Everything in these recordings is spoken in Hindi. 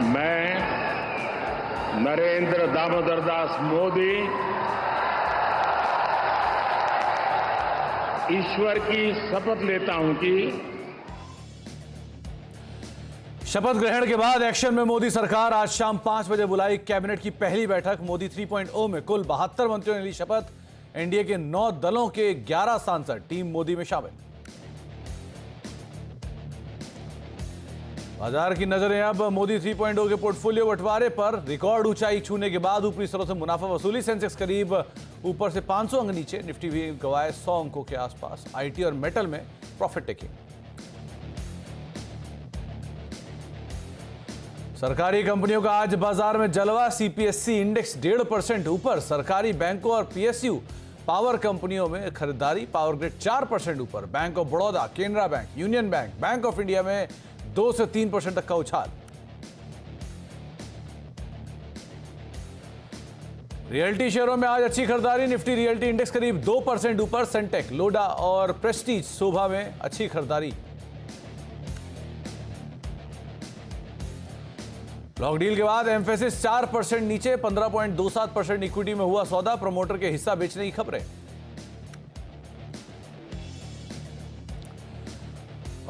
मैं नरेंद्र दामोदर दास मोदी ईश्वर की शपथ लेता हूं कि शपथ ग्रहण के बाद एक्शन में मोदी सरकार। आज शाम 5 बजे बुलाई कैबिनेट की पहली बैठक। मोदी 3.0 में कुल 72 मंत्रियों ने ली शपथ। एनडीए के 9 दलों के 11 सांसद टीम मोदी में शामिल। बाजार की नजरें अब मोदी 3.0 के पोर्टफोलियो बंटवारे पर। रिकॉर्ड ऊंचाई छूने के बाद ऊपरी स्तरों से मुनाफा वसूली। सेंसेक्स करीब ऊपर से 500 अंक नीचे। निफ्टी भी गवाए 100 अंकों के आसपास। आईटी और मेटल में प्रॉफिट टेकिंग। सरकारी कंपनियों का आज बाजार में जलवा। सीपीएससी इंडेक्स 1.5% ऊपर। सरकारी बैंकों और पीएसयू पावर कंपनियों में खरीदारी। पावर ग्रिड 4% ऊपर। Bank of Baroda, Canara bank, union bank, bank of India में 2 से 3% तक का उछाल। रियल्टी शेयरों में आज अच्छी खरीदारी। निफ्टी रियल्टी इंडेक्स करीब 2% ऊपर। सेंटेक, लोडा और प्रेस्टीज शोभा में अच्छी खरीदारी। ब्लॉक डील के बाद एम्फेसिस 4% नीचे। 15.27% इक्विटी में हुआ सौदा। प्रमोटर के हिस्सा बेचने की खबरें।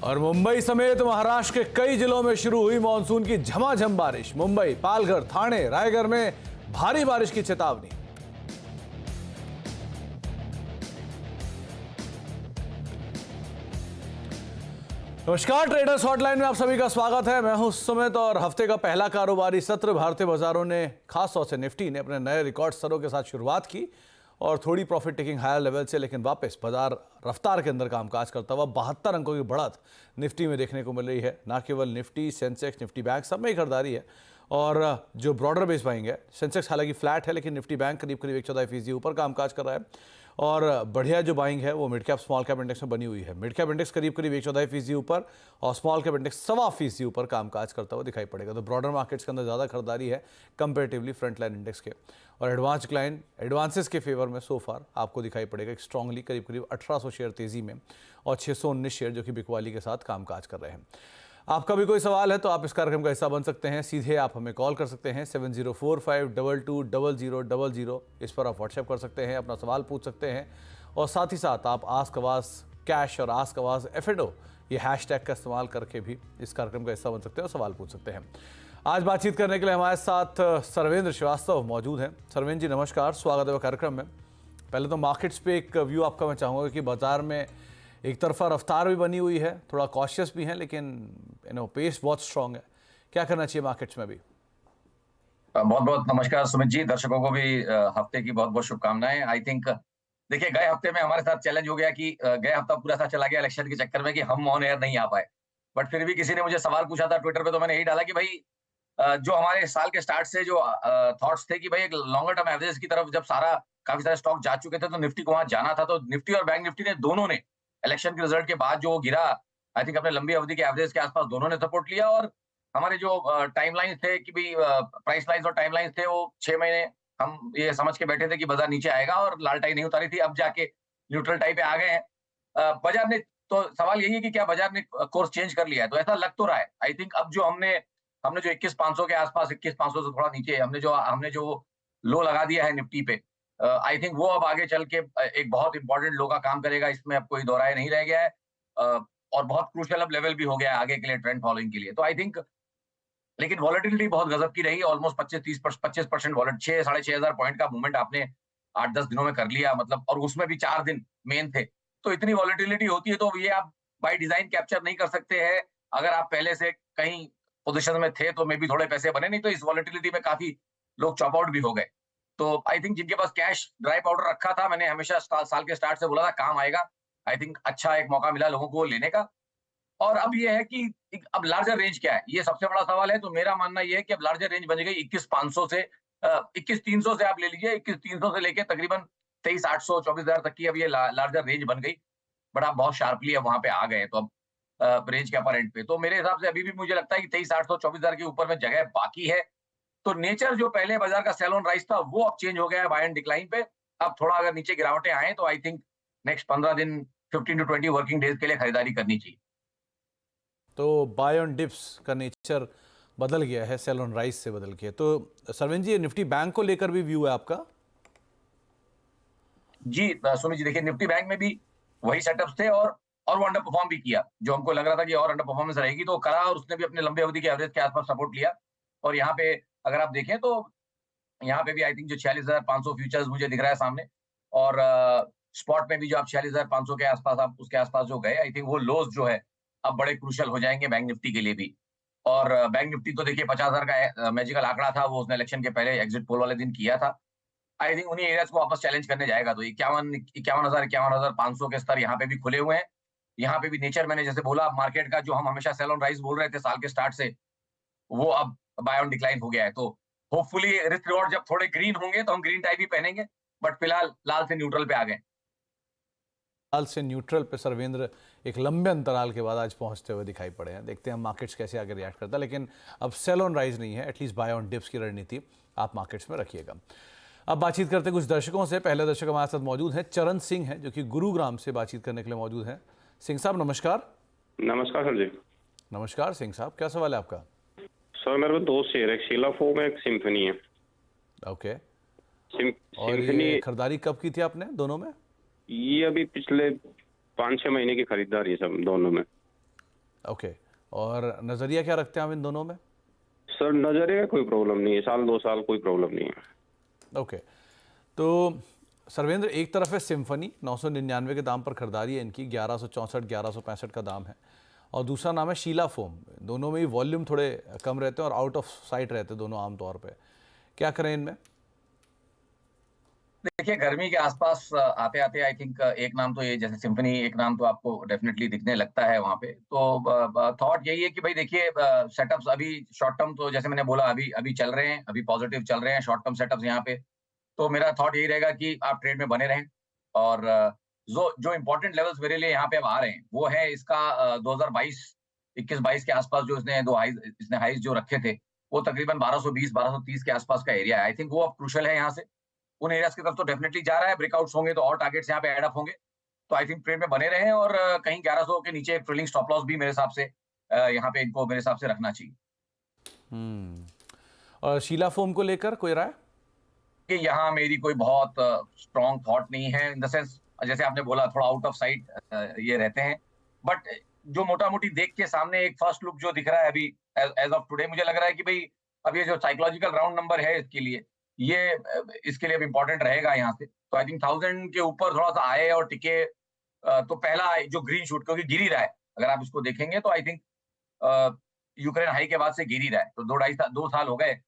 और मुंबई समेत महाराष्ट्र के कई जिलों में शुरू हुई मानसून की झमाझम बारिश। मुंबई, पालघर, ठाणे, रायगढ़ में भारी बारिश की चेतावनी। नमस्कार, ट्रेडर्स हॉटलाइन में आप सभी का स्वागत है। मैं हूं सुमित और हफ्ते का पहला कारोबारी सत्र भारतीय बाजारों ने, खासतौर से निफ्टी ने, अपने नए रिकॉर्ड स्तरों के साथ शुरुआत की और थोड़ी प्रॉफिट टेकिंग हायर लेवल से, लेकिन वापस बाजार रफ्तार के अंदर कामकाज करता हुआ 72 अंकों की बढ़त निफ्टी में देखने को मिल रही है। ना केवल निफ्टी, सेंसेक्स, निफ्टी बैंक सब में ही खरीदारी है। और जो ब्रॉडर बेस बाइंग है, सेंसेक्स हालांकि फ्लैट है, लेकिन निफ्टी बैंक करीब 1.14% ऊपर कामकाज कर रहा है। और बढ़िया जो बाइंग है वो mid cap small cap index में बनी हुई है। मिड कैप इंडेक्स करीब 1.14% ऊपर और स्मॉल कैप इंडेक्स 1.25% ऊपर कामकाज करता हुआ दिखाई पड़ेगा। तो ब्रॉडर मार्केट्स के अंदर ज़्यादा खरीदारी है कंपेरेटिवली फ्रंट लाइन इंडेक्स के। और एडवांसेस के फेवर में सो फार आपको दिखाई पड़ेगा एक स्ट्रांगली करीब 1800 शेयर तेजी में और 619 शेयर जो कि बिकवाली के साथ कामकाज कर रहे हैं। आपका भी कोई सवाल है तो आप इस कार्यक्रम का हिस्सा बन सकते हैं। सीधे आप हमें कॉल कर सकते हैं 7045220000। इस पर आप व्हाट्सएप कर सकते हैं, अपना सवाल पूछ सकते हैं। और साथ ही साथ आप आस्क आवाज कैश और आस्क आवाज एफएडओ ये हैशटैग का इस्तेमाल करके भी इस कार्यक्रम का हिस्सा बन सकते हैं और सवाल पूछ सकते हैं। आज बातचीत करने के लिए हमारे साथ सर्वेंद्र श्रीवास्तव मौजूद हैं। सर्वेंद्र जी नमस्कार, स्वागत है कार्यक्रम में। पहले तो मार्केट्स पे एक व्यू आपका मैं चाहूँगा कि बाजार में एक तरफा रफ्तार भी बनी हुई है, थोड़ा कॉशियस भी है, लेकिन पेस बहुत स्ट्रांग है। क्या करना चाहिए मार्केट्स में भी? बहुत बहुत नमस्कार सुमित जी, दर्शकों को भी हफ्ते की बहुत बहुत शुभकामनाएं। आई थिंक देखिए, गए हफ्ते में हमारे साथ चैलेंज हो गया कि गए हफ्ता पूरा सा चला गया इलेक्शन के चक्कर में कि हम ऑन एयर नहीं आ पाए। बट फिर भी किसी ने मुझे सवाल पूछा था ट्विटर पे, तो मैंने यही डाला कि भाई जो हमारे साल के स्टार्ट से जो थॉट्स थे कि भाई एक लॉन्गर टर्म एवरेज की तरफ जब काफी सारे स्टॉक जा चुके थे तो निफ्टी को वहां जाना था। तो निफ्टी और बैंक निफ्टी ने दोनों ने इलेक्शन के रिजल्ट के बाद जो गिरा, आई थिंक अपने लंबी अवधि के एवरेज के आसपास दोनों ने सपोर्ट लिया। और हमारे जो टाइमलाइंस थे कि भाई प्राइस लाइंस और टाइमलाइंस थे, वो 6 महीने हम ये समझ के बैठे थे कि बाजार नीचे आएगा और लाल टाई नहीं उतारी थी। अब जाके न्यूट्रल टाई पे आ गए हैं बाजार ने। तो सवाल यही है कि क्या बाजार ने कोर्स चेंज कर लिया है? तो ऐसा लग तो रहा है। आई थिंक अब जो हमने जो 21,500 के आसपास, 21,500 से थोड़ा नीचे हमने जो लो लगा दिया है निफ्टी पे, आई थिंक वो अब आगे चल के एक बहुत इंपॉर्टेंट लो का काम करेगा। इसमें अब कोई दो राय नहीं रह गया है और बहुत क्रूशियल अब लेवल भी हो गया है आगे के लिए, ट्रेंड फॉलोइंग के लिए। तो आई थिंक लेकिन वॉलेटिलिटी बहुत गजब की रही, ऑलमोस्ट 25% वॉलेट, 6,500 पॉइंट का मूवमेंट आपने 8-10 दिनों में कर लिया, मतलब, और उसमें भी 4 दिन मेन थे। तो इतनी वॉलेटिलिटी होती है तो ये आप बाय डिजाइन कैप्चर नहीं कर सकते हैं। अगर आप पहले से कहीं पोजीशन में थे तो मे बी थोड़े पैसे बने, नहीं तो इस वॉलेटिलिटी में काफी लोग चॉप आउट भी हो गए। तो आई थिंक जिनके पास कैश ड्राई पाउडर रखा था, मैंने हमेशा साल के स्टार्ट से बोला था काम आएगा। आई थिंक अच्छा एक मौका मिला लोगों को लेने का। और अब ये है कि अब लार्जर रेंज क्या है, ये सबसे बड़ा सवाल है। तो मेरा मानना ये है कि अब लार्जर रेंज बन गई 21,500 से 21,300 से आप ले लीजिए, 21,300 से लेके तकरीबन 23,800 24,000 तक की अब ये लार्जर रेंज बन गई। बट आप बहुत शार्पली अब वहां पे आ गए हैं, तो अब रेंज के अपर एंड पे तो मेरे हिसाब से अभी भी मुझे लगता है कि 23,800 24,000 के ऊपर में जगह बाकी है। तो नेचर जो पहले बाजार का सेल ऑन राइज था वो अब चेंज हो गया है बाय एंड डिक्लाइन पे। अब थोड़ा अगर नीचे गिरावटें आए तो आई थिंक नेक्स्ट 15 दिन 15 to 20 वर्किंग डेज के लिए खरीदारी करनी चाहिए। तो बाय ऑन डिप्स का नेचर बदल गया है, सेल ऑन राइज से बदल गया है। तो सरविंद जी, निफ्टी बैंक को लेकर भी व्यू है आपका? जी सुमित जी, देखिए निफ्टी बैंक में भी वही सेटअप्स थे और वो अंडर परफॉर्म भी किया। जो हमको लग रहा था कि और अंडर परफॉर्मेंस रहेगी तो करा, और उसने भी अपने लंबे अवधि के एवरेज के आसपास सपोर्ट लिया। और यहाँ पे अगर आप देखें तो यहाँ पे भी आई थिंक जो 46,500 फ्यूचर्स मुझे दिख रहा है सामने, और स्पॉट में भी जो आप 46,500 के आसपास, आप उसके आसपास जो गए, आई थिंक वो लोज जो है अब बड़े क्रूशियल हो जाएंगे बैंक निफ्टी के लिए भी। और बैंक निफ्टी तो देखिए 50,000 का मैजिकल आंकड़ा था, वो उसने इलेक्शन के पहले एग्जिट पोल वाले दिन किया था। आई थिंक उन्हीं एरियाज को वापस चैलेंज करने जाएगा। तो 51,500 के स्तर यहाँ पे भी खुले हुए हैं। यहाँ पे भी नेचर, मैंने जैसे बोला, मार्केट का जो हम हमेशा सेल ऑन राइज बोल रहे थे साल के स्टार्ट से, वो अब बाय ऑन डिक्लाइन हो गया है। तो होपफुली रिस्क रिवॉर्ड जब थोड़े ग्रीन होंगे तो हम ग्रीन टाई भी पहनेंगे, बट फिलहाल लाल से न्यूट्रल पे आ गए। लाल से न्यूट्रल पे सरवेंद्र एक लंबे अंतराल के बाद आज पहुंचते हुए दिखाई पड़े हैं। देखते हैं मार्केट्स कैसे आगे रिएक्ट करता है, लेकिन अब सेल ऑन राइज नहीं है, एटलीस्ट बाय ऑन डिप्स की रणनीति आप मार्केट्स में रखिएगा। अब बातचीत करते हैं कुछ दर्शकों से। पहले दर्शक हमारे साथ मौजूद हैं, चरण सिंह हैं, जो कि गुरुग्राम से बातचीत करने के लिए मौजूद हैं। सिंह साहब नमस्कार। नमस्कार सर जी। नमस्कार सिंह साहब, क्या सवाल है आपका? सर मेरे को 2 शेयर है, एक शीला फोम है, एक सिम्फनी है। ओके। और सिम्फनी ये खरीदारी कब की थी आपने दोनों में? ये अभी पिछले 5-6 महीने की खरीदारी है सब दोनों में। ओके। और नजरिया क्या रखते हैं आप इन दोनों में? सर नजरिए का कोई प्रॉब्लम नहीं है, 1-2 साल कोई प्रॉब्लम नहीं है। ओके। तो सर्वेंद्र, एक तरफ है सिम्फनी, 999 के दाम पर खरीदारी है इनकी, 1164 1165 का दाम है। और दूसरा नाम है शीला फोम। दोनों में ही वॉल्यूम थोड़े कम रहते हैं और आउट ऑफ साइट रहते हैं दोनों आमतौर पे। क्या करें इनमें? देखिए गर्मी के आसपास आते आते आई थिंक एक नाम तो ये, जैसे सिम्फनी, एक नाम तो आपको डेफिनेटली दिखने लगता है वहां पे। तो थॉट यही है कि भाई देखिए सेटअप्स अभी शॉर्ट टर्म, तो जैसे मैंने बोला अभी अभी चल रहे हैं, अभी पॉजिटिव चल रहे हैं शॉर्ट टर्म सेटअप्स यहाँ पे। तो मेरा थॉट यही रहेगा कि आप ट्रेड में बने रहें। और जो जो इंपॉर्टेंट लेवल्स मेरे लिए यहाँ पे अब आ रहे हैं वो है इसका 2022 21-22 के आसपास जो इसने हाइज जो रखे थे, वो तकरीबन 1220 1230 के आसपास का एरिया है। आई थिंक वो अब क्रूशियल है यहाँ से। उन एरियाज की तरफ तो डेफिनेटली जा रहा है। ब्रेकआउट्स होंगे तो और टारगेट्स यहाँ पे एड अप होंगे। तो आई थिंक ट्रेड में बने रहें, और कहीं 1100 के नीचे ट्रेलिंग स्टॉप लॉस भी मेरे हिसाब से यहाँ पे इनको मेरे हिसाब से रखना चाहिए। और शीला फोम को लेकर कोई राय? कि यहाँ मेरी कोई बहुत स्ट्रॉन्ग थॉट नहीं है, इन द सेंस जैसे आपने बोला थोड़ा आउट ऑफ साइट ये रहते हैं। बट जो मोटा मोटी देख के सामने एक फर्स्ट लुक जो दिख रहा है अभी एज ऑफ टुडे, मुझे लग रहा है कि भाई अब ये जो साइकोलॉजिकल राउंड नंबर है इसके लिए, ये इसके लिए अब इम्पोर्टेंट रहेगा यहाँ से। तो आई थिंक 1000 के ऊपर थोड़ा सा आए और टिके तो पहला जो ग्रीन शूट, क्योंकि गिर ही रहा है अगर आप इसको देखेंगे तो आई थिंक यूक्रेन हाई के बाद से गिर ही रहा है। तो 2 साल हो गए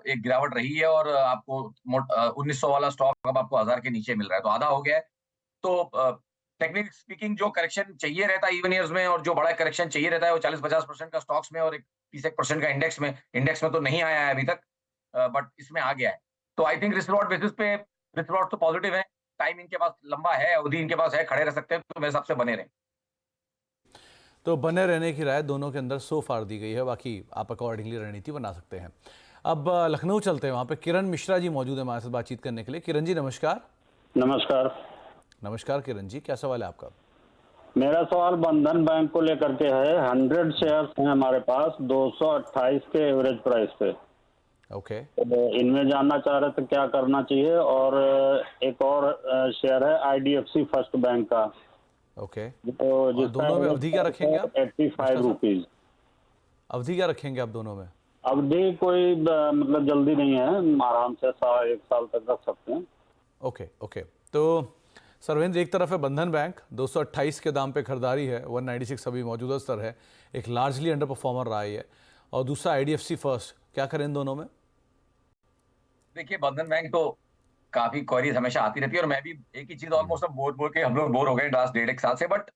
एक गिरावट रही है, और आपको 1900 वाला स्टॉक अब आपको 1000 के नीचे मिल रहा है, तो आधा हो गया है। तो टेक्निकली स्पीकिंग जो करेक्शन चाहिए रहता है इवन ईयर्स में, और जो बड़ा करेक्शन चाहिए रहता है वो 40-50% का स्टॉक्स में और 30% का इंडेक्स में तो नहीं आया है अभी तक, बट इसमें आ गया है। तो I think risk reward basis पे रिस्क रिवॉर्ड तो पॉजिटिव है। टाइम इनके पास लंबा है, अवधि इनके पास है, खड़े रह सकते हैं, तो मेरे हिसाब से बने रहे। तो बने रहने की राय दोनों के अंदर सो फार दी गई है, बाकी आप अकॉर्डिंगली रणनीति बना सकते हैं। अब लखनऊ चलते हैं, वहाँ पे किरण मिश्रा जी मौजूद है हमारे साथ बातचीत करने के लिए। किरण जी नमस्कार। नमस्कार। नमस्कार किरण जी, क्या सवाल है आपका? मेरा सवाल बंधन बैंक को लेकर के है। 100 शेयर्स हैं हमारे पास 228 के एवरेज प्राइस पे। ओके। तो इनमें जानना चाह रहे थे क्या करना चाहिए। और एक और शेयर है IDFC फर्स्ट बैंक का। ओके। तो दोनों में अवधि क्या रखेंगे आप? 85 रुपीज। अवधि क्या रखेंगे आप दोनों में? अवधि कोई मतलब जल्दी नहीं है, आराम से 1 साल तक रख सकते हैं। Okay okay. तो सर्वेंद्र, एक तरफ है बंधन बैंक, 228 के दाम पे खरीदारी है, 196 अभी मौजूदा स्तर है, एक लार्जली अंडर परफॉर्मर रहा है। और दूसरा IDFC फर्स्ट, क्या करें इन दोनों में? देखिए बंधन बैंक तो काफी क्वेरीज हमेशा आती रहती है, और मैं भी एक ही चीज ऑलमोस्ट अब बोल बोल के हम लोग बोर हो गए लास्ट 1.5 साल से, बट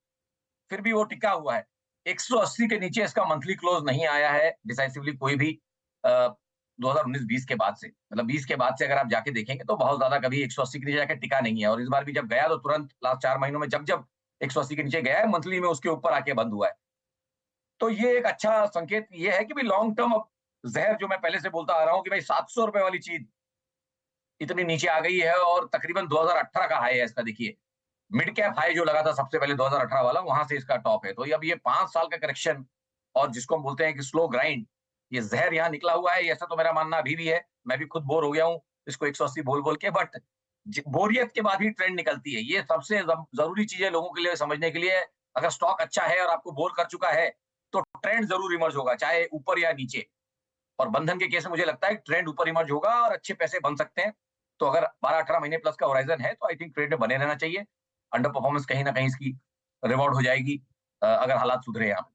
फिर भी वो टिका हुआ है। 180 के नीचे इसका मंथली क्लोज नहीं आया है डिसाइसिवली कोई भी 2019-20 के बाद से, मतलब 20 के बाद से अगर आप जाके देखेंगे तो बहुत ज्यादा कभी 180 के नीचे जाके टिका नहीं है। और इस बार भी जब गया तो तुरंत लास्ट 4 महीनों में जब जब 180 के नीचे गया है, मंथली में उसके ऊपर आके बंद हुआ है। तो ये एक अच्छा संकेत ये है कि भाई लॉन्ग टर्म अब जहर जो मैं पहले से बोलता आ रहा हूँ कि भाई 700 रुपए वाली चीज इतनी नीचे आ गई है, और तकरीबन 2018 का हाई है इसका। देखिए मिड कैप हाई जो लगा था सबसे पहले 2018 वाला, वहां से इसका टॉप है। तो अब ये 5 साल का करेक्शन, और जिसको हम बोलते हैं कि स्लो ग्राइंड, ये जहर यहाँ निकला हुआ है, ऐसा तो मेरा मानना अभी भी है। मैं भी खुद बोर हो गया हूँ इसको 180 बोल बोल के, बट बोरियत के बाद ही ट्रेंड निकलती है। ये सबसे जरूरी चीज है लोगों के लिए समझने के लिए। अगर स्टॉक अच्छा है और आपको बोर कर चुका है तो ट्रेंड जरूर इमर्ज होगा, चाहे ऊपर या नीचे। और बंधन के केस में मुझे लगता है ट्रेंड ऊपर इमर्ज होगा और अच्छे पैसे बन सकते हैं। तो अगर 12-18 महीने प्लस का होराइजन है तो आई थिंक ट्रेड में बने रहना चाहिए। अंडर परफॉर्मेंस कहीं ना कहीं इसकी रिवॉर्ड हो जाएगी अगर हालात सुधरे यहाँ पे।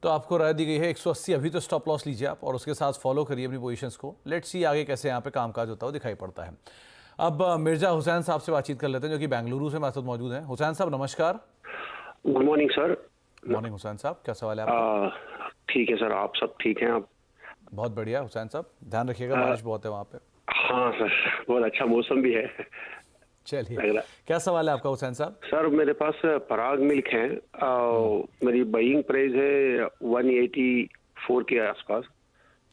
तो आपको राय दी गई है 180 अभी तो स्टॉप लॉस लीजिए आप और उसके साथ फॉलो करिए अपनी पोजीशंस को। लेट्स सी आगे कैसे यहाँ पे कामकाज होता हो दिखाई पड़ता है। अब मिर्जा हुसैन साहब से बातचीत कर लेते हैं जो कि बेंगलुरु से हमारे साथ मौजूद हैं। हुसैन साहब नमस्कार। Good morning sir. Morning Hussain साहब, क्या सवाल है आपका? ठीक है सर, आप सब ठीक हैं? आप बहुत बढ़िया हुसैन साहब, ध्यान रखिएगा बारिश बहुत है वहाँ पे। हाँ सर, बहुत अच्छा मौसम भी है। चलिए, क्या सवाल है आपका हुसैन साहब? सर मेरे पास पराग मिल्क है, मेरी बाइंग प्राइस है 184 के आसपास।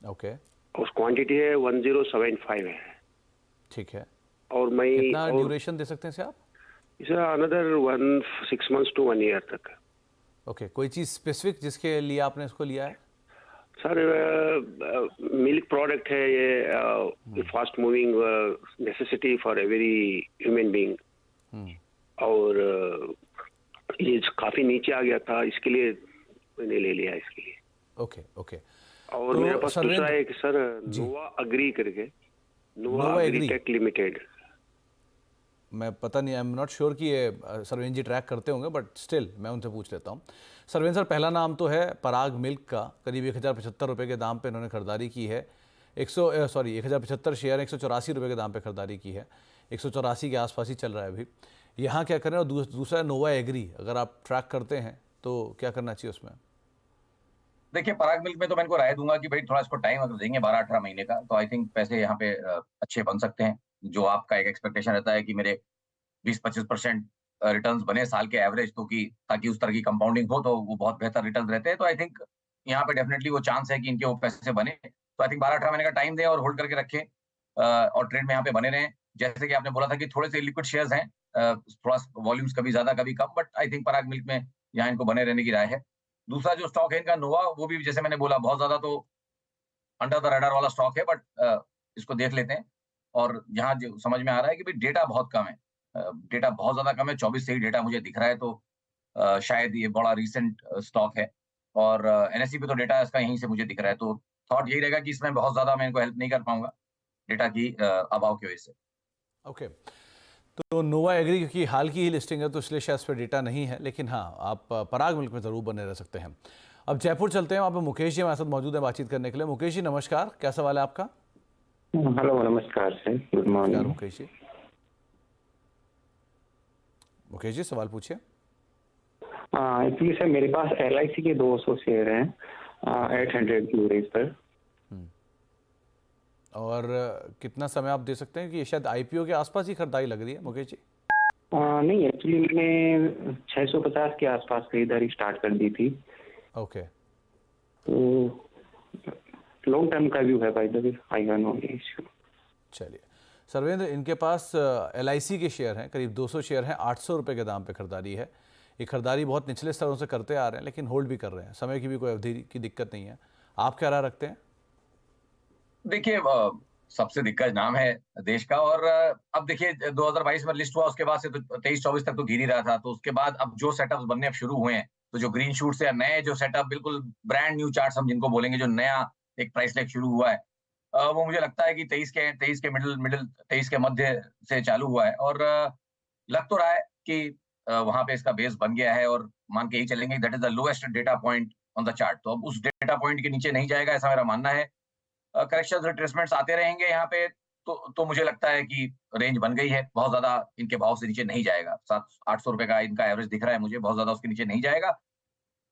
ओके, उस क्वांटिटी है 1075 है। ठीक है, और मैं कितना ड्यूरेशन दे सकते हैं इसे आप? इसे अनदर 6 मंथ्स टू 1 ईयर तक। ओके, कोई चीज़ स्पेसिफिक जिसके लिए आपने इसको लिया है? सर मिल्क प्रोडक्ट है ये, fast moving necessity for every human being, और ये काफी नीचे आ गया था, इसके लिए मैंने ले लिया इसके लिए। Okay okay. और तो मेरे पास दूसरा एक सर नोवा अग्री करके, नोवा एग्रीटेक लिमिटेड। मैं पता नहीं, आई एम नॉट श्योर कि ये सरवेन जी ट्रैक करते होंगे, बट स्टिल मैं उनसे पूछ लेता हूँ। सरवेन सर, पहला नाम तो है पराग मिल्क का, करीब 1075 रुपये के दाम पे इन्होंने खरीदारी की है। 1075 शेयर 184 रुपये के दाम पे खरीदारी की है। 184 के आसपास ही चल रहा है अभी। यहाँ क्या करें? और दूसरा नोवा एग्री, अगर आप ट्रैक करते हैं तो क्या करना चाहिए उसमें? देखिए, पराग मिल्क में तो मैं इनको राय दूंगा कि भाई थोड़ा इसको टाइम अगर देंगे 12-18 महीने का, तो आई थिंक पैसे यहाँ पे अच्छे बन सकते हैं। जो आपका एक एक्सपेक्टेशन रहता है कि मेरे 20-25% रिटर्न्स बने साल के एवरेज, तो कि ताकि उस तरह की कंपाउंडिंग हो तो वो बहुत बेहतर रिटर्न रहते हैं। तो आई थिंक यहाँ पे डेफिनेटली वो चांस है कि इनके वो पैसे बने। तो आई थिंक 12-18 महीने का टाइम दें और होल्ड करके रखें और ट्रेड में यहाँ पे बने रहें। जैसे कि आपने बोला था कि थोड़े से लिक्विड शेयर्स हैं, थोड़ा वॉल्यूम्स कभी ज्यादा कभी कम, but I think Parag milk में यहाँ इनको बने रहने की राय है। दूसरा जो स्टॉक है इनका नोवा, वो भी जैसे मैंने बोला बहुत ज्यादा तो अंडर द रडार वाला स्टॉक है, बट इसको देख लेते हैं। और यहाँ जो समझ में आ रहा है कि भाई डेटा बहुत कम है, डेटा बहुत ज्यादा कम है, 24 से ही डेटा मुझे दिख रहा है, तो शायद ये बड़ा रिसेंट स्टॉक है। और एनएसई पे तो डेटा इसका यहीं से मुझे दिख रहा है, तो थॉट यही रहेगा कि इसमें बहुत ज्यादा मैं इनको हेल्प नहीं कर पाऊंगा डेटा की अभाव की वजह से। ओके, तो नोवा एग्री क्योंकि हाल की ही लिस्टिंग है तो इसलिए शायद इस पर डेटा नहीं है, लेकिन हाँ आप पराग मिल्क में ज़रूर बने रह सकते हैं। अब जयपुर चलते हैं, वहाँ पर मुकेश जी हमारे साथ मौजूद हैं बातचीत करने के लिए। मुकेश जी नमस्कार, क्या सवाल है आपका? हेलो नमस्कार sir, good morning. Mukesh ji, Mukesh ji सवाल पूछिए। एक्चुअली सर मेरे पास LIC के 200 शेयर हैं 800 की एवरेज पर। और कितना समय आप दे सकते हैं कि ये शायद IPO के आसपास ही खरीदारी लग रही है मुकेश जी? नहीं, एक्चुअली मैंने 650 के आसपास खरीदारी स्टार्ट कर दी थी। ओके, तो लॉन्ग टर्म का व्यू है by the way, I have no issue. चलिए सर्वेंद्र, इनके पास LIC के शेयर हैं, करीब 200 शेयर हैं, 800 रुपये के दाम पे खरीदारी है। ये खरीदारी बहुत निचले स्तरों से करते आ रहे हैं, लेकिन होल्ड भी कर रहे हैं, समय की भी कोई अवधि की दिक्कत नहीं है। आप क्या राय रखते हैं? देखिए, सबसे दिग्गज नाम है देश का, और अब देखिए 2022 में लिस्ट हुआ, उसके बाद से तो 23-24 तक तो गिर ही रहा था। तो उसके बाद अब जो सेटअप्स बनने अब शुरू हुए हैं, तो जो ग्रीन शूट्स या नए जो सेटअप, बिल्कुल ब्रांड न्यू चार्ट्स हम जिनको बोलेंगे, जो नया एक प्राइस लेग शुरू हुआ है, वो मुझे लगता है कि 23 के मिडिल 23 के मध्य से चालू हुआ है। और लग तो रहा है कि वहां पे इसका बेस बन गया है, और मान के ही चलेंगे that is the lowest data point on the chart. तो अब उस डेटा पॉइंट के नीचे नहीं जाएगा, ऐसा मेरा मानना है। करेक्शंस रिट्रेसमेंट्स आते रहेंगे यहाँ पे, तो मुझे लगता है कि रेंज बन गई है, बहुत ज्यादा इनके भाव से नीचे नहीं जाएगा। 700-800 रुपए का इनका एवरेज दिख रहा है मुझे, बहुत ज्यादा उसके नीचे नहीं जाएगा।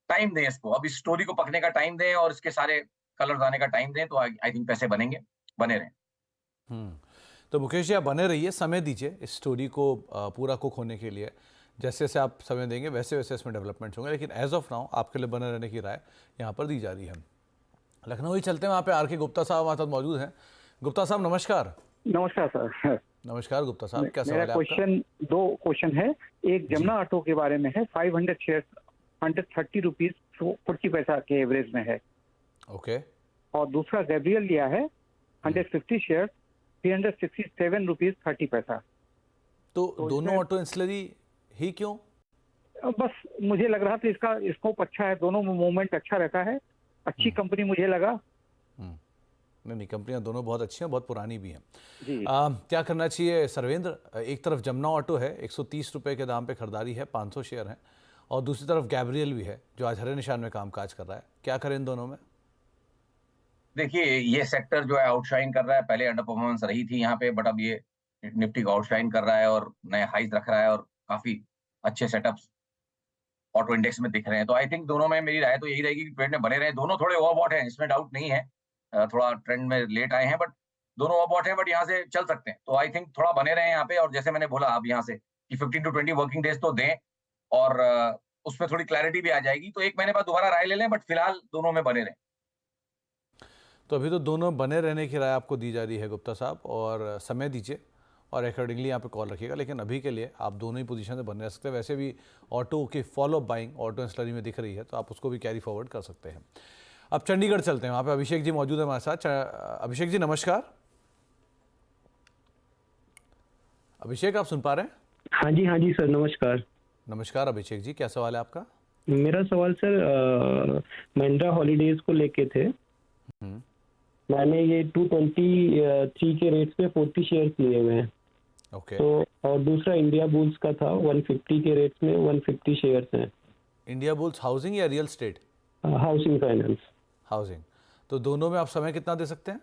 टाइम दें इसको, अब इस स्टोरी को पकने का टाइम दें और इसके सारे कलर्स आने का टाइम दें, तो आई थिंक पैसे बनेंगे, बने रहें। तो मुकेश जी आप बने रहिए, समय दीजिए इस स्टोरी को पूरा कुक होने के लिए। जैसे जैसे आप समय देंगे वैसे वैसे इसमें डेवलपमेंट्स होंगे, लेकिन एज ऑफ नाउ आपके लिए बने रहने की राय यहाँ पर दी जा रही है। लखनऊ ही चलते हैं, वहाँ पे RK गुप्ता साहब हमारे साथ मौजूद हैं। गुप्ता साहब नमस्कार। नमस्कार सर। नमस्कार गुप्ता साहब, क्या सवाल है आपका? क्वेश्चन, 2 क्वेश्चन है। एक जमुना ऑटो के बारे में है, 500 शेयर 130 रुपीज 40 पैसा के एवरेज में है। ओके। और दूसरा गैब्रियल लिया है 150 शेयर 367 रुपीज 30 पैसा। तो दोनों ऑटो एंसिलरी ही क्यों? बस मुझे लग रहा था इसका स्कोप अच्छा है, दोनों में मूवमेंट अच्छा रहता है, अच्छी कंपनी मुझे लगा। नहीं, कंपनियां दोनों बहुत अच्छी हैं, बहुत पुरानी भी हैं जी। क्या करना चाहिए सर्वेंद्र? एक तरफ जमुना ऑटो है, 130 रुपए के दाम पे खरीदारी है, 500 शेयर हैं, और दूसरी तरफ गैब्रियल भी है जो आज हरे निशान में कामकाज कर रहा है। क्या करें इन दोनों में? देखिए, ये सेक्टर जो है आउटशाइन कर रहा है। पहले अंडर परफॉर्मेंस रही थी यहाँ पे, बट अब ये निफ्टी को आउटशाइन कर रहा है और नए हाइज रख रहा है और काफी अच्छे सेटअप्स ऑटो इंडेक्स में दिख रहे हैं। तो आई थिंक दोनों में मेरी राय तो यही रहेगी कि ट्रेंड में बने रहे। दोनों थोड़े ओवरबॉट हैं, इसमें डाउट नहीं है, थोड़ा ट्रेंड में लेट आए हैं, बट दोनों ओवरबॉट हैं, बट यहाँ से चल सकते हैं। तो आई थिंक थोड़ा बने रहे यहाँ पे। और जैसे मैंने बोला अब यहाँ से कि 15 to 20 वर्किंग डेज तो दें और उसमें थोड़ी क्लैरिटी भी आ जाएगी, तो 1 महीने बाद दोबारा राय ले लें, बट फिलहाल दोनों में बने रहें। तो अभी तो दोनों बने रहने की राय आपको दी जा रही है गुप्ता साहब, और समय दीजिए और अकॉर्डिंगली यहाँ पे कॉल रखिएगा। लेकिन अभी के लिए आप दोनों ही पोजीशन से बने रह सकते हैं। वैसे भी ऑटो की follow up buying auto ancillary में दिख रही है, तो आप उसको भी कैरी फॉरवर्ड कर सकते हैं। अब चंडीगढ़ चलते हैं, वहाँ पे अभिषेक जी मौजूद है हमारे साथ। अभिषेक जी नमस्कार। अभिषेक आप सुन पा रहे हैं? हाँ जी सर, नमस्कार। नमस्कार अभिषेक जी, क्या सवाल है आपका? मेरा सवाल सर महिंद्रा हॉलीडेज को लेके थे। मैंने ये 223 के रेट पे 40 शेयर्स लिए हुए हैं। ओके। तो और दूसरा इंडिया बुल्स का था 150 के रेट्स में 150 शेयर्स हैं। इंडिया बुल्स हाउसिंग या real estate? Housing finance. Housing. तो दोनों में आप समय कितना दे सकते हैं?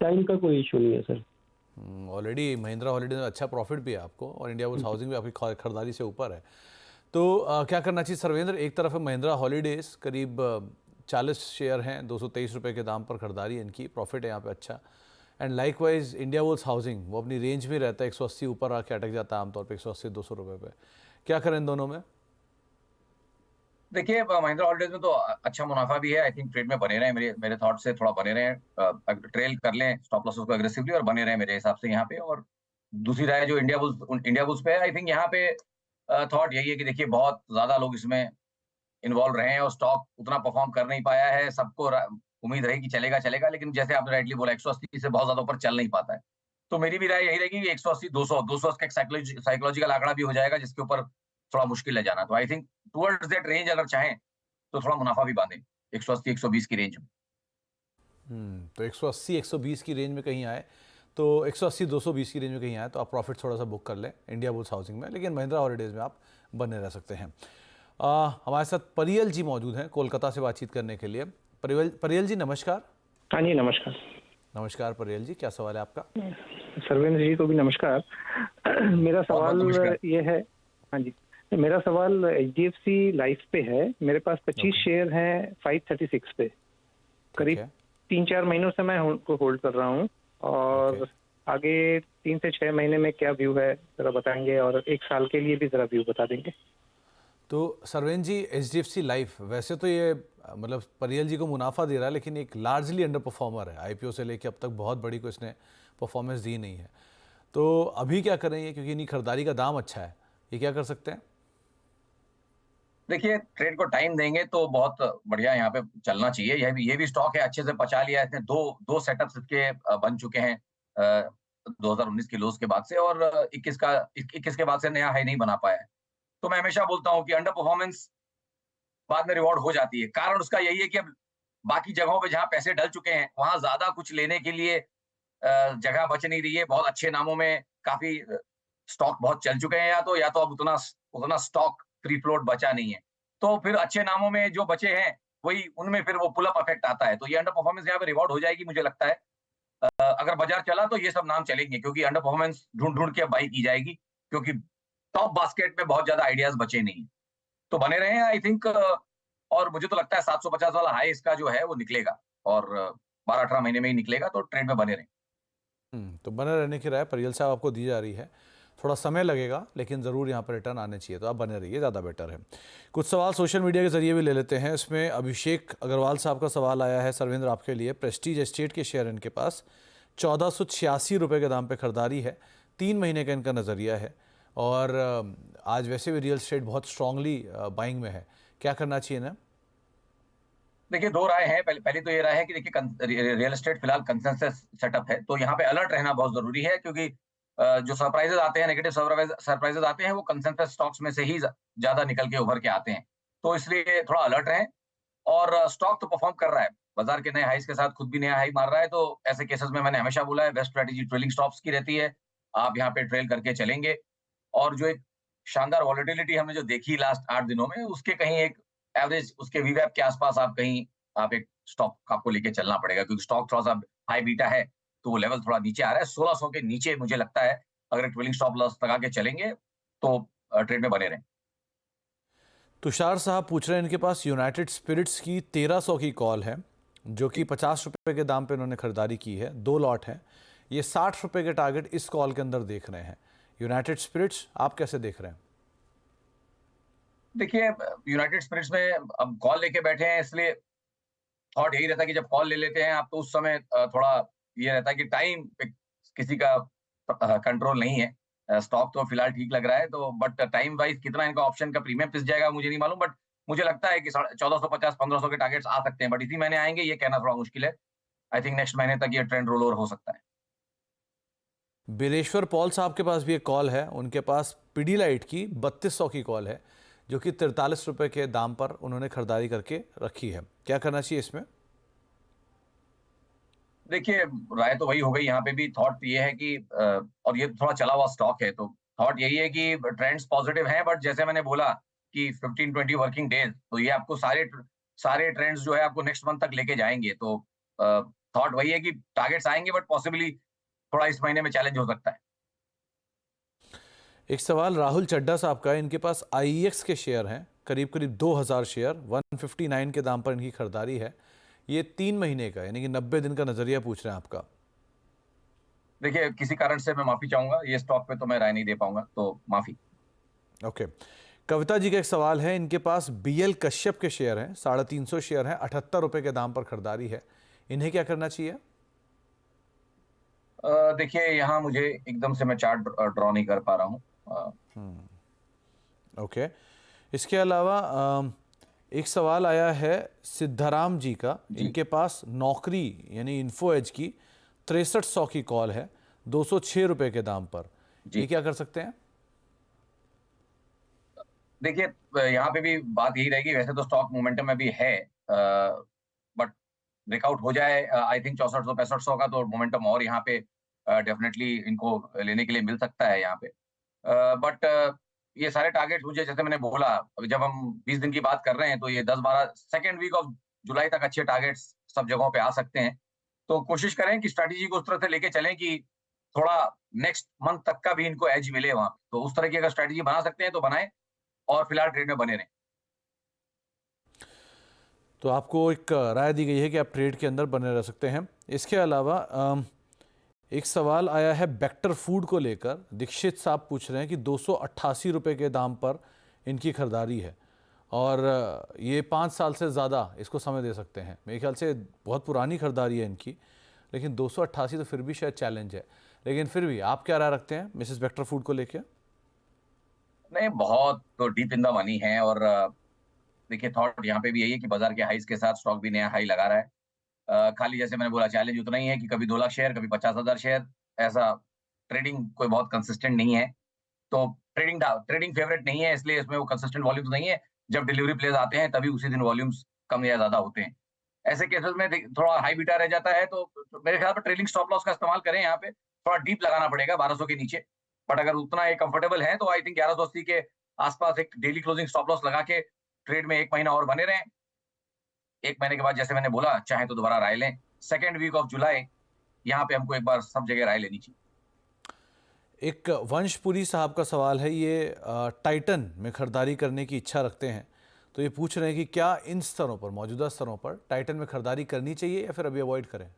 टाइम का कोई इशू नहीं है सर। ऑलरेडी महिंद्रा हॉलीडेज में अच्छा प्रॉफिट भी है आपको, और इंडिया बुल्स हाउसिंग भी आपकी खरीदारी से ऊपर है। तो क्या करना चाहिए सर्वेंद्र? एक तरफ है महिंद्रा हॉलीडेज, करीब 40 शेयर हैं, 223 रुपये के दाम पर खरीदारी है इनकी, प्रॉफिट है यहाँ पे अच्छा। And likewise India bulls housing, वो अपनी रेंज में रहता है, 180 ऊपर आके अटक जाता है आमतौर पे 180-200 रुपये पे। क्या करें इन दोनों में? देखिए, महिंद्रा हॉलीडेज में तो अच्छा मुनाफा भी है। आई थिंक ट्रेड में बने रहे, मेरे थॉट से थोड़ा बने रहे, ट्रेल कर लें स्टॉप लॉसेस को एग्रेसिवली और बने रहे मेरे हिसाब से यहाँ पे। और दूसरी राय जो इंडिया बुल्स पे है, आई थिंक यहाँ पे थॉट यही है कि देखिए बहुत ज्यादा लोग इसमें इन्वॉल्व रहे हैं और स्टॉक उतना परफॉर्म कर नहीं पाया है। सबको उम्मीद रही कि चलेगा, लेकिन जैसे आपने राइटली बोला 180 से बहुत ज्यादा ऊपर चल नहीं पाता है। तो मेरी भी राय यही रहेगी कि 180 200 का एक साइकोलॉजिकल आंकड़ा भी हो जाएगा, जिसके ऊपर थोड़ा मुश्किल है जाना। तो I think towards that range अगर चाहें तो थोड़ा मुनाफा भी बांधें 180 120 की रेंज में। तो 180 120 की रेंज में कहीं आए, तो 180 220 की रेंज में कहीं आए तो आप प्रॉफिट थोड़ा सा बुक कर लें इंडिया बुल्स हाउसिंग में। लेकिन महिंद्रा हॉलीडेज में आप बने रह सकते हैं। हमारे साथ परियल जी मौजूद हैं कोलकाता से बातचीत करने के लिए। परियल जी नमस्कार। हाँ जी नमस्कार। नमस्कार परियल जी, क्या सवाल है आपका? सर्वेंद्र जी को भी नमस्कार। मेरा सवाल ये है, हाँ जी, मेरा सवाल HDFC लाइफ पे है। मेरे पास 25 शेयर हैं 536 पे। करीब 3-4 महीनों से मैं उनको होल्ड कर रहा हूँ, और आगे 3 से 6 महीने में क्या व्यू है जरा बताएंगे, और 1 साल के लिए भी जरा व्यू बता देंगे। तो सरवेंद्र जी, HDFC लाइफ वैसे तो ये मतलब परियल जी को मुनाफा दे रहा है, लेकिन एक लार्जली अंडर परफॉर्मर है। IPO से लेके अब तक बहुत बड़ी को इसने परफॉर्मेंस दी नहीं है। तो अभी क्या करें ये, क्योंकि इनकी खरीदारी का दाम अच्छा है, ये क्या कर सकते हैं? देखिए, ट्रेड को टाइम देंगे तो बहुत बढ़िया यहाँ पे चलना चाहिए। ये भी स्टॉक है, अच्छे से पचा लिया है इसने। दो सेटअप्स इसके बन चुके हैं 2019 के लोस के बाद से, और 21 के बाद से नया हाई नहीं बना पाया है। तो मैं हमेशा बोलता हूँ कि अंडर परफॉर्मेंस बाद में रिवॉर्ड हो जाती है। कारण उसका यही है कि अब बाकी जगहों पे जहां पैसे डल चुके हैं वहां ज्यादा कुछ लेने के लिए जगह बच नहीं रही है। बहुत अच्छे नामों में काफी स्टॉक बहुत चल चुके हैं, या तो अब उतना स्टॉक फ्री फ्लोट बचा नहीं है। तो फिर अच्छे नामों में जो बचे हैं वही, उनमें फिर वो पुल अप इफेक्ट आता है। तो ये अंडर परफॉर्मेंस यहाँ पे रिवॉर्ड हो जाएगी मुझे लगता है। अगर बाजार चला तो ये सब नाम चलेंगे, क्योंकि अंडर परफॉर्मेंस ढूंढ के बाई की जाएगी, क्योंकि टॉप बास्केट में बहुत ज्यादा आइडियाज बचे नहीं। तो बने रहे हैं आई थिंक। और मुझे तो लगता है 750 वाला हाई इसका जो है वो निकलेगा, और 12-18 महीने में ही निकलेगा। तो ट्रेंड में बने रहे। तो बने रहने की राय परियल साहब आपको दी जा रही है। थोड़ा समय लगेगा, लेकिन ज़रूर यहाँ पर रिटर्न आने चाहिए, तो आप बने रहिए, ज़्यादा बेटर है। कुछ सवाल सोशल मीडिया के जरिए भी ले लेते हैं। इसमें अभिषेक अग्रवाल साहब का सवाल आया है सर्वेंद्र आपके लिए। प्रेस्टीज एस्टेट के शेयर इनके पास 1486 रुपये के दाम पे खरीदारी है, 3 महीने का इनका नज़रिया है, और आज वैसे भी रियल एस्टेट बहुत स्ट्रांगली बाइंग में है। क्या करना चाहिए ना? देखिए दो राय है। पहली तो ये राय है कि देखिए रियल एस्टेट फिलहाल कंसेंसस सेटअप है, तो यहाँ पे अलर्ट रहना बहुत जरूरी है, क्योंकि जो सरप्राइजेस आते हैं, नेगेटिव सरप्राइजेस आते हैं, वो कंसेंसस स्टॉक्स में से ही ज्यादा निकल के उभर के आते हैं। तो इसलिए थोड़ा अलर्ट रहें। और स्टॉक तो परफॉर्म कर रहा है, बाजार के नए हाईज के साथ खुद भी नया हाई मार रहा है, तो ऐसे केसेस में मैंने हमेशा बोला है बेस्ट स्ट्रेटेजी ट्रेलिंग स्टॉप्स की रहती है। आप यहाँ पे ट्रेल करके चलेंगे, और जो एक शानदार वॉलेटिलिटी हमने जो देखी लास्ट 8 दिनों में, उसके कहीं एक एवरेज उसके वीवैप के आसपास आप एक स्टॉक आपको लेके चलना पड़ेगा, क्योंकि स्टॉक थोड़ा सा हाई बीटा है, तो वो लेवल थोड़ा नीचे आ रहा है 1600 के नीचे। मुझे लगता है अगर ट्रेलिंग स्टॉप लॉस लगा के चलेंगे तो ट्रेड में बने रहें। तुषार साहब पूछ रहे हैं, इनके पास यूनाइटेड स्पिरिट्स की 1300 की कॉल है, जो कि 50 रुपए के दाम पे उन्होंने खरीदारी की है। 2 लॉट हैं, ये 60 रुपए के टारगेट इस कॉल के अंदर देख रहे हैं। यूनाइटेड स्पिरिट्स आप कैसे देख रहे हैं? देखिए यूनाइटेड स्पिरिट्स में अब कॉल लेके बैठे हैं, इसलिए थॉट यही रहता है कि जब कॉल ले लेते हैं आप, तो उस समय थोड़ा ये रहता है कि टाइम पे किसी का कंट्रोल नहीं है। स्टॉक तो फिलहाल ठीक लग रहा है, तो बट टाइम वाइज कितना इनका ऑप्शन का प्रीमियम पिस जाएगा मुझे नहीं मालूम, बट मुझे लगता है कि 1450-1500 के टारगेट्स आ सकते हैं, बट इसी महीने आएंगे ये कहना थोड़ा मुश्किल है। आई थिंक नेक्स्ट महीने तक ये ट्रेंड रोल ओवर हो सकता है। बिलेश्वर पॉल साहब के पास भी एक कॉल है, उनके पास पिडीलाइट की 3200 की कॉल है, जो कि 43 रुपए के दाम पर उन्होंने खरीदारी करके रखी है। क्या करना चाहिए इसमें? देखिए राय तो वही हो गई, यहाँ पे भी थॉट ये है कि और ये थोड़ा चला हुआ स्टॉक है, तो थॉट यही है कि ट्रेंड्स पॉजिटिव हैं, बट जैसे मैंने बोला कि 15-20 वर्किंग डेज, तो ये आपको सारे ट्रेंड्स जो है आपको नेक्स्ट मंथ तक लेके जाएंगे। तो थॉट वही है कि टारगेट्स आएंगे, बट पॉसिबली थोड़ा इस महीने में चैलेंज हो सकता है। एक सवाल राहुल चड्ढा साहब का है, इनके पास आईईएक्स के शेयर हैं, करीब करीब 2000 शेयर, 159 के दाम पर इनकी खरीदारी है। ये 3 महीने का यानी कि 90 दिन का नजरिया पूछ रहे हैं आपका। देखिए किसी कारण से मैं माफी चाहूंगा, ये स्टॉक पे तो मैं राय नहीं दे पाऊंगा, तो माफी। ओके। कविता जी का एक सवाल है, इनके पास बीएल कश्यप के शेयर हैं, 350 शेयर हैं, 78 रुपए के दाम पर खरीदारी है। इन्हें क्या करना चाहिए? देखिए यहाँ मुझे एकदम से मैं चार्ट ड्रॉ नहीं कर पा रहा हूँ। ओके। इसके अलावा एक सवाल आया है सिद्धाराम जी का, इनके पास नौकरी यानी इन्फो एज की 6300 की कॉल है, 206 रुपए के दाम पर। ये क्या कर सकते हैं? देखिए यहाँ पे भी बात यही रहेगी, वैसे तो स्टॉक मोमेंटम में भी है, बट ब्रेकआउट हो जाए आई थिंक 6400-6500 का, तो मोमेंटम और यहाँ पे डेफिनेटली इनको लेने के लिए मिल सकता है यहाँ पे। बट ये सारे टारगेट मुझे, जैसे मैंने बोला, जब हम 20 दिन की बात कर रहे हैं, तो ये 10-12 सेकेंड वीक ऑफ जुलाई तक अच्छे टारगेट्स सब जगहों पे आ सकते हैं। तो कोशिश करें कि स्ट्रैटेजी को उस तरह से लेके चलें कि थोड़ा नेक्स्ट मंथ तक का भी इनको एज मिले वहां। तो उस तरह की अगर स्ट्रैटेजी बना सकते हैं तो बनाएं, और फिलहाल ट्रेड में बने रहें। तो आपको एक राय दी गई है कि आप ट्रेड के अंदर बने रह सकते हैं। इसके अलावा एक सवाल आया है बेक्टर फूड को लेकर, दीक्षित साहब पूछ रहे हैं कि 288 रुपए के दाम पर इनकी खरीदारी है, और ये 5 साल से ज़्यादा इसको समय दे सकते हैं। मेरे ख्याल से बहुत पुरानी खरीदारी है इनकी, लेकिन 288 तो फिर भी शायद चैलेंज है। लेकिन फिर भी आप क्या राय रखते हैं मिसेस बेक्टर फूड को लेकर? नहीं, बहुत तो डीप इन द मनी है, और देखिए थॉट यहाँ पे भी यही है कि बाजार के हाईज के साथ स्टॉक भी नया हाई लगा रहा है। खाली जैसे मैंने बोला, चैलेंज उतना ही है कि कभी 2 लाख शेयर, कभी 50,000 शेयर, ऐसा ट्रेडिंग कोई बहुत कंसिस्टेंट नहीं है। तो ट्रेडिंग फेवरेट नहीं है, इसलिए इसमें वो कंसिस्टेंट वॉल्यूम्स नहीं है। जब डिलीवरी प्लेस आते हैं तभी उसी दिन वॉल्यूम्स कम या ज्यादा होते हैं। ऐसे केसेस में थोड़ा हाई बीटा रह जाता है, तो मेरे ख्याल में ट्रेलिंग स्टॉप लॉस का इस्तेमाल करें। यहाँ पे थोड़ा डीप लगाना पड़ेगा 1200 के नीचे, बट अगर उतना ये कंफर्टेबल है तो आई थिंक 1180 के आसपास एक डेली क्लोजिंग स्टॉप लॉस लगा के ट्रेड में 1 महीना और बने रहें। 1 महीने के बाद जैसे मैंने बोला, चाहे तो दोबारा राय लें। सेकेंड वीक ऑफ जुलाई यहाँ पे हमको एक बार सब जगह राय लेनी चाहिए। एक वंशपुरी साहब का सवाल है, ये टाइटन में खरीदारी करने की इच्छा रखते हैं, तो ये पूछ रहे हैं कि क्या इन स्तरों पर, मौजूदा स्तरों पर टाइटन में खरीदारी करनी चाहिए या फिर अभी अवॉइड करें?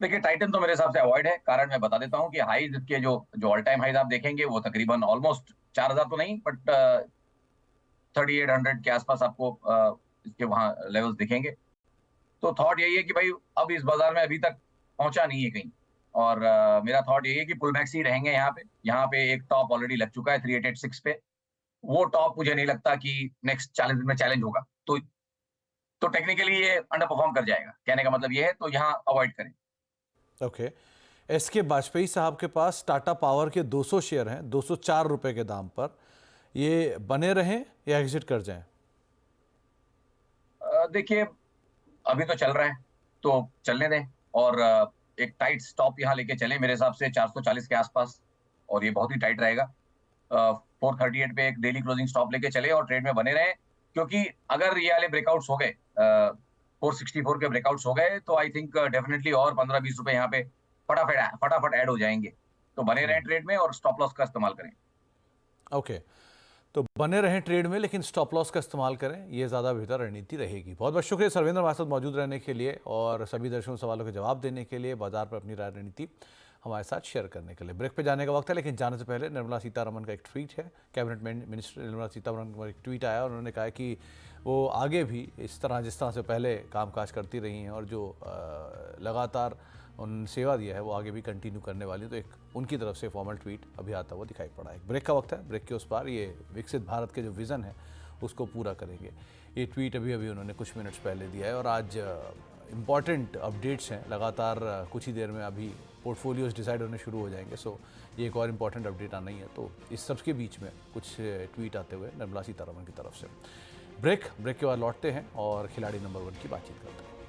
देखिए टाइटन तो मेरे हिसाब से अवॉइड है। कारण मैं बता देता हूँ कि हाईज के जो ऑल टाइम हाईज आप देखेंगे वो तकरीबन ऑलमोस्ट 4000 तो नहीं, बट 3800 के आसपास आपको इसके वहाँ लेवल्स दिखेंगे। तो थॉट यही है कि भाई अब इस बाजार में अभी तक पहुंचा नहीं है कहीं, और मेरा थॉट यही है कि पुल बैक्स ही रहेंगे यहाँ पे एक टॉप ऑलरेडी लग चुका है 3886 पे। वो टॉप मुझे नहीं लगता कि नेक्स्ट 40 दिन में चैलेंज होगा। तो तो टेक्निकली ये अंडर परफॉर्म कर जाएगा। कहने का मतलब ये है, तो यहाँ अवॉइड करें। ओके। एस.के. वाजपेयी साहब के पास टाटा पावर के 200 शेयर हैं 204 रुपए के दाम पर। ये बने रहें या एग्जिट कर जाएं? देखिए, अभी तो चल रहा है तो चलने दें, और एक टाइट स्टॉप यहाँ लेके चले मेरे हिसाब से 440 के आसपास, और ये बहुत ही टाइट रहेगा। 438 पे एक डेली क्लोजिंग स्टॉप लेके चले और ट्रेड में बने रहे, क्योंकि अगर ये वाले ब्रेकआउट्स हो गए, 464 के ब्रेकआउट्स हो गए, तो आई थिंक डेफिनेटली और 15-20 रुपए यहाँ पे फटाफट ऐड हो जाएंगे। तो बने रहें ट्रेड में और स्टॉप लॉस का इस्तेमाल करें। ओके, तो बने रहें ट्रेड में लेकिन स्टॉप लॉस का इस्तेमाल करें, ये ज़्यादा बेहतर रणनीति रहेगी। बहुत बहुत शुक्रिया सर्वेंद्र हमारे साथ मौजूद रहने के लिए और सभी दर्शकों सवालों के जवाब देने के लिए, बाजार पर अपनी रणनीति हमारे साथ शेयर करने के लिए। ब्रेक पे जाने का वक्त है, लेकिन जाने से पहले निर्मला सीतारमण का एक ट्वीट है। कैबिनेट मिनिस्टर निर्मला सीतारमण का एक ट्वीट आया और उन्होंने कहा कि वो आगे भी इस तरह जिस तरह से पहले कामकाज करती रही हैं और जो लगातार उन्होंने सेवा दिया है वो आगे भी कंटिन्यू करने वाली है। तो एक उनकी तरफ से फॉर्मल ट्वीट अभी आता हुआ दिखाई पड़ा है। ब्रेक का वक्त है, ब्रेक के उस पार ये विकसित भारत के जो विज़न है उसको पूरा करेंगे। ये ट्वीट अभी उन्होंने कुछ मिनट्स पहले दिया है और आज इम्पॉर्टेंट अपडेट्स हैं लगातार। कुछ ही देर में अभी पोर्टफोलियोज डिसाइड होने शुरू हो जाएंगे। सो ये एक और इम्पॉर्टेंट अपडेट आना ही है। तो इस सब के बीच में कुछ ट्वीट आते हुए निर्मला सीतारमण की तरफ से। ब्रेक के बाद लौटते हैं और खिलाड़ी नंबर 1 की बातचीत करते हैं।